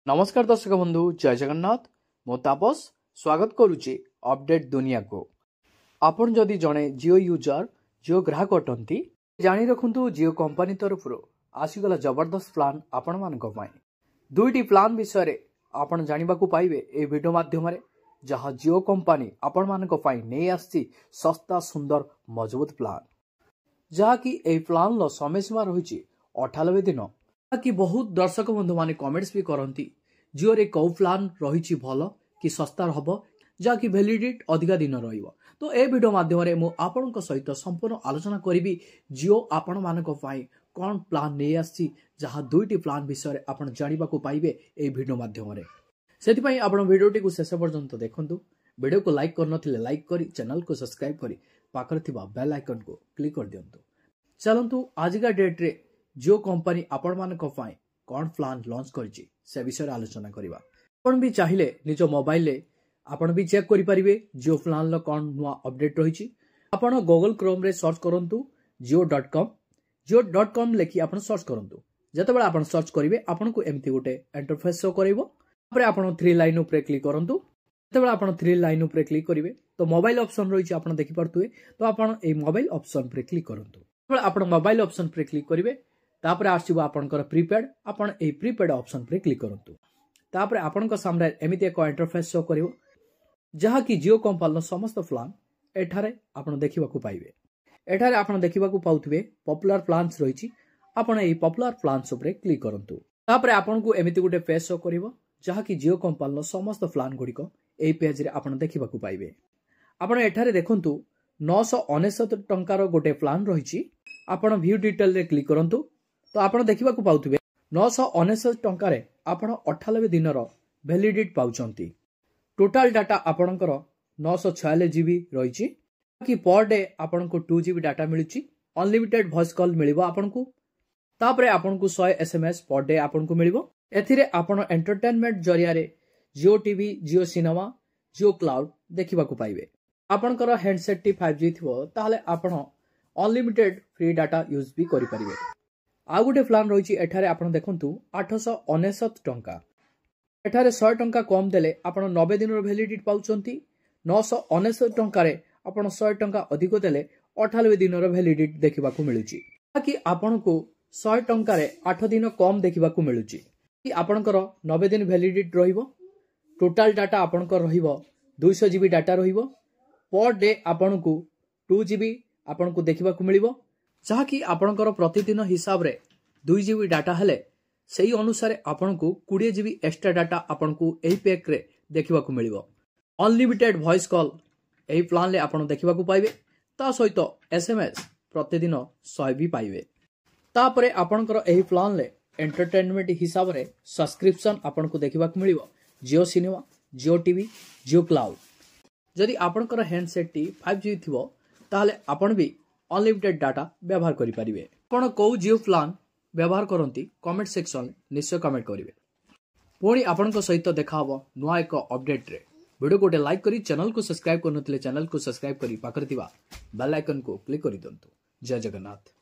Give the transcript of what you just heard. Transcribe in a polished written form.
नमस्कार दर्शक बंधु जय जगन्नाथ मो तापस स्वागत करुचे अपडेट दुनिया को। आपण जदि जड़े जियो यूजर जियो ग्राहक अटंती जानी रखु जियो कंपनी तरफ आसीगला जबरदस्त प्लान आपण मानक पई। दुईटी प्लान विषय आपण जानिबा को पाइबे ए वीडियो माध्यम जहां जियो कंपनी आपण मानक पई नै आसी सस्ता सुंदर मजबूत प्लान जहा कि ए प्लान लो समय सीमा रही 98 दिन कि बहुत दर्शक बंधु माने कमेंट्स भी करती जियो रे कौ प्लान रही भल कि सस्ता हम जहाँकि वैलिडिटी अधिका दिन रहिबो। तो ए वीडियो माध्यम मु आपन सहित संपूर्ण आलोचना करी जियो आपण मानक पई कौन प्लान नहीं आसी जहाँ दुईटी प्लान विषय आपण जानिबा को पाइबे ए वीडियो माध्यम से आपण वीडियोटी को शेष पर्यंत देखंतु। वीडियो को लाइक करनथिले लाइक करी चैनल को सब्सक्राइब करी पाखर थिबा बेल आइकन को क्लिक कर दियंतु। चलंतु आजिका डेट रे जियो कंपनी आपण मानक पई कौन प्लान लॉन्च करछि से विषय आलोचना करिबा। आपण भी चाहिले निज मोबाइल ले आपण भी चेक करि परिबे जियो प्लान लो कौन नुआ अपडेट रहिछि। आपण गूगल क्रोम रे सर्च करंतु जियो.com लेखि आपण सर्च करंतु। जतबेला आपण सर्च करिवे आपण को एमती गोटे इंटरफेस शो करइबो। तापर आपण 3 लाइन ऊपर क्लिक करंतु। जतबेला आपण 3 लाइन ऊपर क्लिक करिवे तो मोबाइल ऑप्शन रहिछि आपण देखि परतुए। तो आपण ए मोबाइल ऑप्शन पर क्लिक करंतु। जतबेला आपण मोबाइल ऑप्शन पर क्लिक करिवे तापर आसीबो आपनकर प्रीपेड आपण ए प्रीपेड ऑप्शन पर क्लिक करंतु। तापर आपनकर सामने एमिति एक इंटरफेस शो करिवो जहाँ कि जियो कंपनी समस्त प्लान एठारे आपण देखिबा को पाइबे। एठारे आपण देखिबा को पाउथिबे पॉपुलर प्लान्स रहिछि। आपण ए पॉपुलर प्लान्स ऊपर क्लिक करंतु। तापर आपण को एमिति गुटे पेज शो करिवो जहाँ कि जियो कंपनी समस्त प्लान गुडिको ए पेज रे आपण देखिबा को पाइबे। आपण एठारे देखंतु 999 टंकार गोटे प्लान रहिछि। आपण व्यू डिटेल रे क्लिक करंतु। तो आपण देखिबा को पाउथिबे 999 टंका रे आपण 98 दिन रो वैलिडिटी पाउचंती। टोटल डाटा आपणकर 946 जीबी रहिछि कि पर डे आपन को 2 जीबी डाटा मिलुछि। अनलिमिटेड वॉइस कॉल मिलिबो आपन को। तापरे आपन को 100 एसएमएस पर डे आपन को मिलिबो। एथिरे आपण एंटरटेनमेंट जरिया रे जियो टीवी जियो सिनेमा जियो क्लाउड देखिबा को पाइबे। आपणकर हैंडसेट टी 5G थिबो ताहले आपण अनलिमिटेड फ्री डाटा यूज भी करि परिबे। आ गोटे प्लान रही एठारे आपण देखंतु 899 टंका। एठारे 100 टंका कम देले आपण 90 दिन वैलिडिटी पाउचंती। 999 टंका रे आपण 100 टंका अधिक देले 98 दिन वैलिडिटी देखिबा को मिलुची। कि आपण को 100 टंका रे 8 दिन कम देखिबा को मिलुची। कि आपणकर 90 दिन वैलिडिटी रहिबो। टोटल डाटा आपणकर रहिबो 200 जीबी डाटा रहिबो। पर डे आपण को 2 जीबी आपण को देखिबा को मिलिबो। जहाँ कि आपणकर प्रतिदिन हिसाब रे 2 जीबी डाटा हेले सही अनुसार आपण को 20 जीबी एक्स्ट्रा डाटा आपण को एही पैक रे देखिबा को मिलिबो। अनलिमिटेड वॉइस कॉल एही प्लान ले आपण देखिबा को पाइबे। ता सहित एसएमएस प्रतिदिन 100 भी पाइबे। तापरे आपणकर एही प्लान ले एंटरटेनमेंट हिसाब रे सब्सक्रिप्शन आपण को देखिबा को मिलिबो। जियो सिनेमा जियो टीवी जियो क्लाउड। जदि आपणकर हैंडसेट टी 5G थिबो ताहले आपण भी अनलिमिटेड डाटा व्यवहार करि परिबे। आपण को जियो प्लान व्यवहार करंती कमेंट सेक्शन निश्चय कमेंट करिवे। पुणी आपण को सहित देखा हबो नुआ एक अपडेट रे। वीडियो को लाइक करी चैनल को सब्सक्राइब करनथिले चैनल को सब्सक्राइब करी पाखर थिबा बेल आइकन को क्लिक करि दंतु। जय जगन्नाथ।